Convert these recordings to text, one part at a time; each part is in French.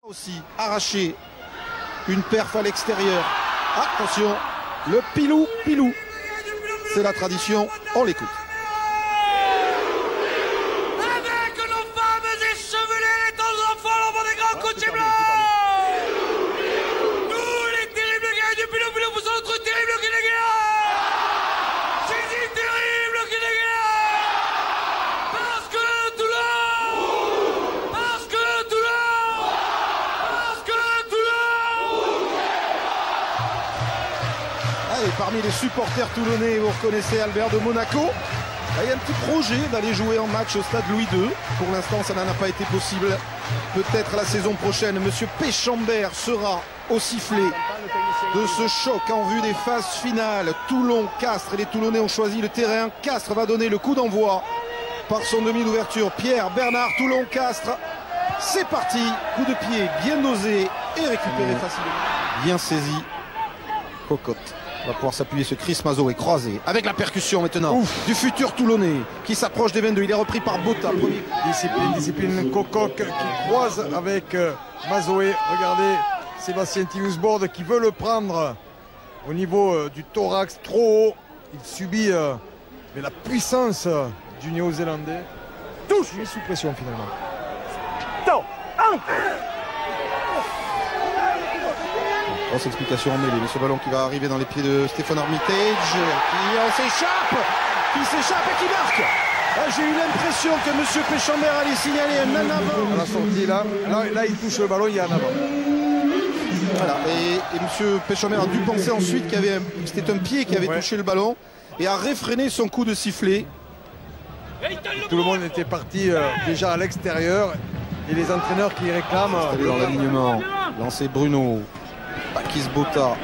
Aussi arraché une perf à l'extérieur. Attention, le pilou, c'est la tradition, on l'écoute. Avec nos femmes échevelées, les temps enfants, l'enfant des grands coachés blancs. Nous, les terribles gars du pilou, vous êtes notre terrible Guinée-Guinée. C'est si terrible Guinée-Guinée. Parce que le Toulon. Parce que le Toulon. Parce que le Toulon. Allez, parmi les supporters toulonnais, vous reconnaissez Albert de Monaco. Il y a un petit projet d'aller jouer en match au stade Louis II. Pour l'instant, ça n'en a pas été possible. Peut-être la saison prochaine, Monsieur Péchambert sera au sifflet de ce choc en vue des phases finales. Toulon-Castres, et les Toulonnais ont choisi le terrain. Castres va donner le coup d'envoi par son demi d'ouverture. Pierre Bernard, Toulon-Castres. C'est parti. Coup de pied bien dosé et récupéré facilement. Bien saisi. Cocotte. On va pouvoir s'appuyer sur Chris Mazoé croisé avec la percussion maintenant du futur Toulonnais qui s'approche des 22. Il est repris par Botta. Discipline Cococ qui croise avec Mazoé. Regardez Sébastien Tiusbord qui veut le prendre au niveau du thorax trop haut. Il subit mais la puissance du Néo-Zélandais. Touche. Il est sous pression finalement. Grosse explication en mêlée, mais ce ballon qui va arriver dans les pieds de Stéphane Armitage, qui s'échappe et qui marque. J'ai eu l'impression que M. Péchambert allait signaler un en avant. À la sortie là, il touche le ballon, il y a un avant. Voilà, et M. Péchambert a dû penser ensuite qu'il c'était un pied qui avait touché le ballon et a réfréné son coup de sifflet. Tout le monde était parti déjà à l'extérieur et les entraîneurs qui réclament. Dans l'alignement, lancé Bruno. Pakis Botta,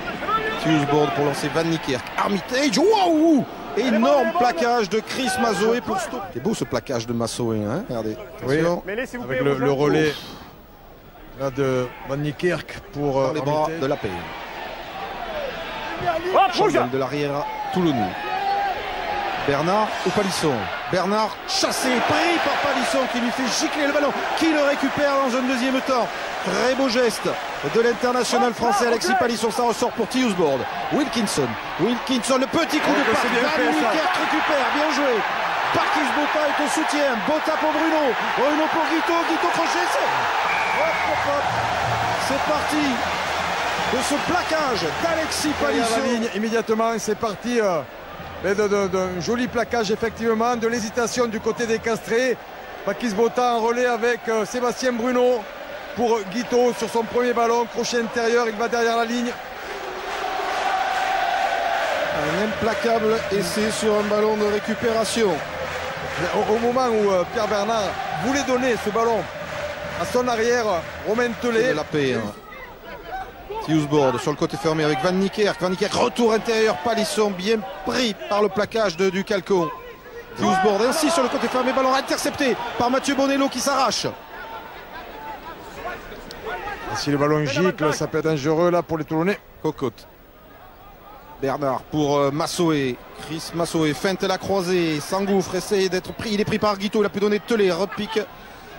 Tiusbord pour lancer Van Niekerk, Armitage, waouh! Énorme plaquage de Chris Mazoé pour stopper. C'est beau ce plaquage de Mazoé, hein? Regardez. Oui, avec le relais là, de Van Niekerk pour les bras de la paix. De l'arrière toulonnais. Bernard ou Palisson. Bernard chassé, pris par Palisson qui lui fait gicler le ballon, qui le récupère dans un deuxième temps. Très beau geste de l'international français Alexis Palisson. Ça ressort pour Tiusbord. Wilkinson, le petit coup de passe. Van Niekerk récupère, bien joué. Pakis Botta est au soutien. Botta pour Bruno. Bruno pour Guito crochet. C'est parti de ce plaquage d'Alexis Palisson. La ligne immédiatement, c'est parti. D'un joli plaquage effectivement, de l'hésitation du côté des Castrés. Pakis Botta en relais avec Sébastien Bruno pour Guito sur son premier ballon, crochet intérieur, il va derrière la ligne. Un implacable essai sur un ballon de récupération. Au moment où Pierre Bernard voulait donner ce ballon à son arrière, Romain Tellet. La paix. Tiusbord sur le côté fermé avec Van Niekerk. Van Niekerk, retour intérieur, Palisson bien pris par le plaquage du Calcon. Tiusbord ainsi sur le côté fermé, ballon intercepté par Mathieu Bonello qui s'arrache. Si le ballon gicle, ça peut être dangereux là pour les Toulonnais. Cocotte. Bernard pour Mazoé. Chris Mazoé feinte la croisée, s'engouffre, essaye d'être pris. Il est pris par Guito, il a pu donner Tellet, repique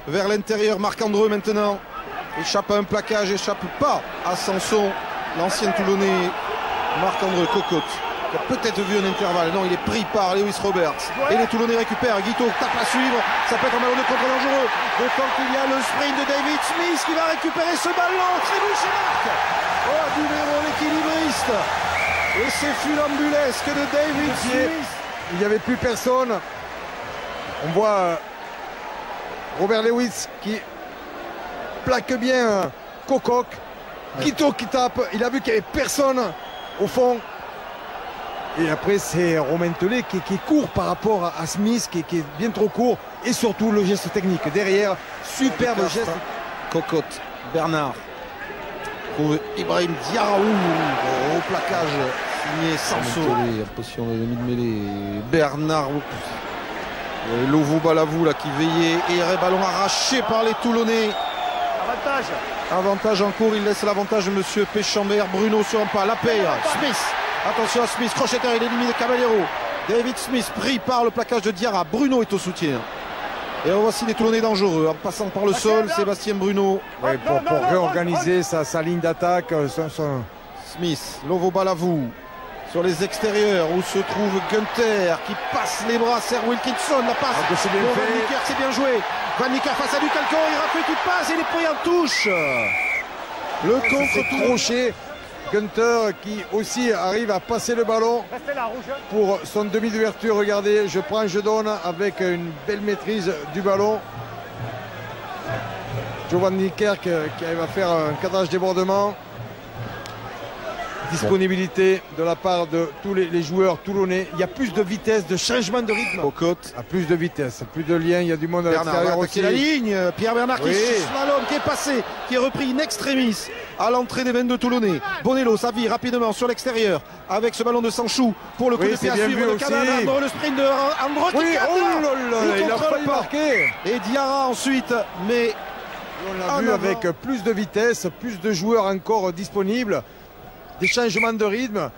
vers l'intérieur. Marc-Andreu maintenant. Échappe à un plaquage, échappe pas à Sanson, l'ancien Toulonnais Marc-André Cocotte, qui a peut-être vu un intervalle. Non, il est pris par Lewis Roberts. Et les Toulonnais récupèrent. Guito tape à suivre. Ça peut être un ballon de contre dangereux. D'autant qu'il y a le sprint de David Smith qui va récupérer ce ballon. Trébuchet marque. Oh, numéro l'équilibriste. Et c'est fulambulesque de David Smith. Il n'y avait plus personne. On voit Robert Lewis qui plaque bien Cococ. Guito qui tape, il a vu qu'il n'y avait personne au fond. Et après c'est Romain Tellet qui court par rapport à Smith, qui est bien trop court. Et surtout le geste technique derrière, superbe geste. Cocotte, Bernard trouve Ibrahim Diarra, au plaquage signé Sanson. En position de demi-mêlée. Bernard, Lovo Balavou là qui veillait. Et ballon arraché par les Toulonnais. Avantage en cours, il laisse l'avantage de M. Péchambert. Bruno sur un pas, la paire. Smith, attention à Smith, crocheteur, il élimine Caballero. David Smith pris par le plaquage de Diarra. Bruno est au soutien. Et voici des Toulonnais dangereux, en passant par le sol, Sébastien Bruno. Ouais, pour réorganiser sa ligne d'attaque. Smith, Lovo Balavou, sur les extérieurs, où se trouve Günther, qui passe les bras, Serre Wilkinson, la passe. C'est bien Van fait. Niekerk, c'est bien joué. Van Niekerk face à Ducalco, il rafle qui passe, et il est pris en touche. Le contre-tour. Crochet. Günther qui aussi arrive à passer le ballon pour son demi d'ouverture. Regardez, je prends, je donne avec une belle maîtrise du ballon. Van Niekerk qui arrive à faire un cadrage débordement. Disponibilité de la part de tous les joueurs toulonnais. Il y a plus de vitesse, de changement de rythme. Cocotte. À plus de vitesse, plus de lien. Il y a du monde à Bernard va l'extérieur attaquer aussi. la ligne. Pierre Bernard qui Oui. slalom, qui est passé, qui est repris in extremis à l'entrée des 22 Toulonnais. Bonello, ça vit rapidement sur l'extérieur avec ce ballon de Sanchou pour le coup Oui, de pied c'est à bien suivre vu de aussi. Cabana. Le sprint de Andro qui Oui, cadre. oh là là, il a contrôle failli pas. marquer. Et Diarra ensuite, mais On l'a en vu avant. avec plus de vitesse, plus de joueurs encore disponibles, des changements de rythme.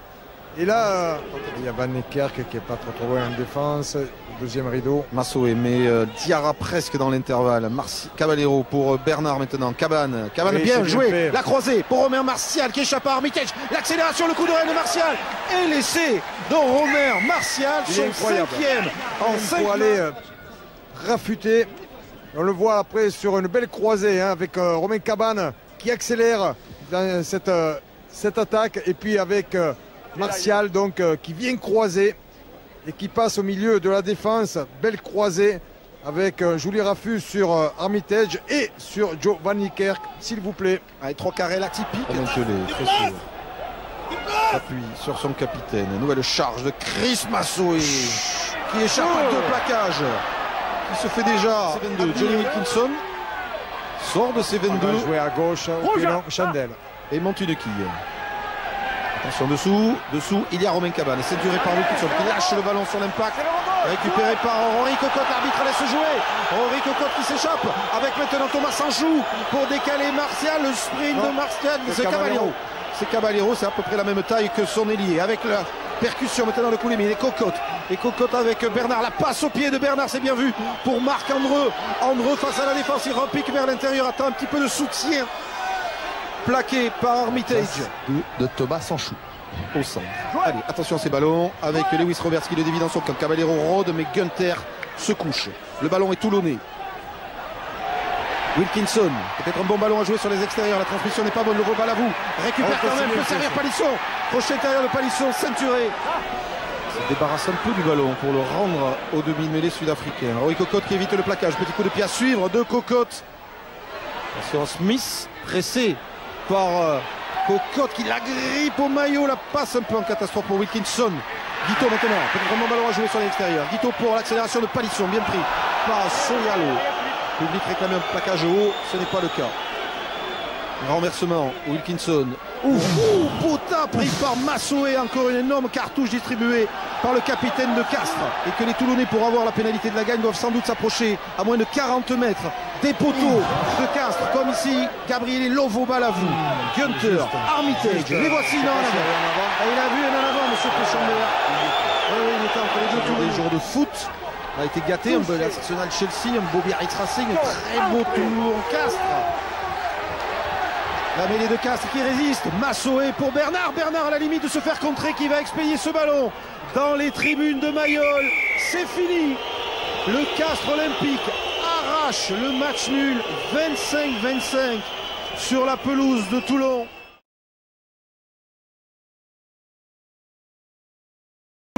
Et là, il y a Van Niekerk qui n'est pas trop loin en défense. Deuxième rideau. Massoé, mais Diarra presque dans l'intervalle. Caballero pour Bernard maintenant. Cabane Oui, c'est bien bien joué. fait. La croisée pour Romain Martial qui échappe à Armitage. L'accélération, le coup de rein de Martial. Et l'essai de Romain Martial, Il est son incroyable. cinquième en 5 Pour aller rafuter. On le voit après sur une belle croisée hein, avec Romain Cabane qui accélère dans cette attaque. Et puis avec Martial donc, qui vient croiser et qui passe au milieu de la défense. Belle croisée avec Julie Raffus sur Armitage et sur Van Niekerk, s'il vous plaît. Allez, 3 carrés atypique. Très sûr. Appuie sur son capitaine. Nouvelle charge de Chris Massoé qui échappe à 2 plaquages. Il se fait déjà C22. Johnny Wilkinson sort de ses 22 On va jouer à gauche au pilon, Chandel. et monte une quille. Attention dessous, il y a Romain Cabane, ceinturé par Wilkinson qui lâche le ballon sur l'impact, récupéré par Rory Cocotte, l'arbitre laisse jouer, Rory Cocotte qui s'échappe, avec maintenant Thomas Sanchou pour décaler Martial, le sprint de Martial, c'est Caballero. C'est Caballero, c'est à peu près la même taille que son ailier, avec la percussion maintenant le coup mais il est Cocotte, et Cocotte avec Bernard, la passe au pied de Bernard, c'est bien vu pour Marc Andreu, Andreu face à la défense, il repique vers l'intérieur, attend un petit peu de soutien. Plaqué par Armitage de Thomas Sanchou au centre. Allez, attention ces ballons avec Lewis Roberts qui le dévie dans son camp. Caballero rôde, mais Günther se couche. Le ballon est toulonné. Wilkinson, peut-être un bon ballon à jouer sur les extérieurs. La transmission n'est pas bonne. Le rebal à vous. Récupère quand même, peut servir Palisson. Crochet intérieur de Palisson, ceinturé. Se débarrasse un peu du ballon pour le rendre au demi-mêlée sud-africain. Roy Cocotte qui évite le plaquage. Petit coup de pied à suivre de Cocotte. Attention Smith, pressé par Cocotte qui la grippe au maillot, la passe un peu en catastrophe pour Wilkinson. Guito maintenant, peut-être un bon ballon à jouer sur l'extérieur. Guito pour l'accélération de Palisson, bien pris par Soyalo. Le public réclamait un plaquage haut, ce n'est pas le cas. Renversement, Wilkinson. Bota pris par Massoé, encore une énorme cartouche distribuée par le capitaine de Castres. Et que les Toulonnais, pour avoir la pénalité de la gagne, doivent sans doute s'approcher à moins de 40 mètres des poteaux de Castres, comme ici Gabriel Lovo Balavou, Günther, Armitage. Les voici dans en avant. Et il a vu un en avant, monsieur Péchambert. Oui, il était entre les deux tours des jours de foot. On a été gâté, un beau Arsenal Chelsea, un beau Biarritz Racing, un très beau Toulon Castres. La mêlée de Castres qui résiste. Massoé pour Bernard. Bernard à la limite de se faire contrer, qui va expédier ce ballon dans les tribunes de Mayol. C'est fini. Le Castres Olympique arrache le match nul 25-25 sur la pelouse de Toulon.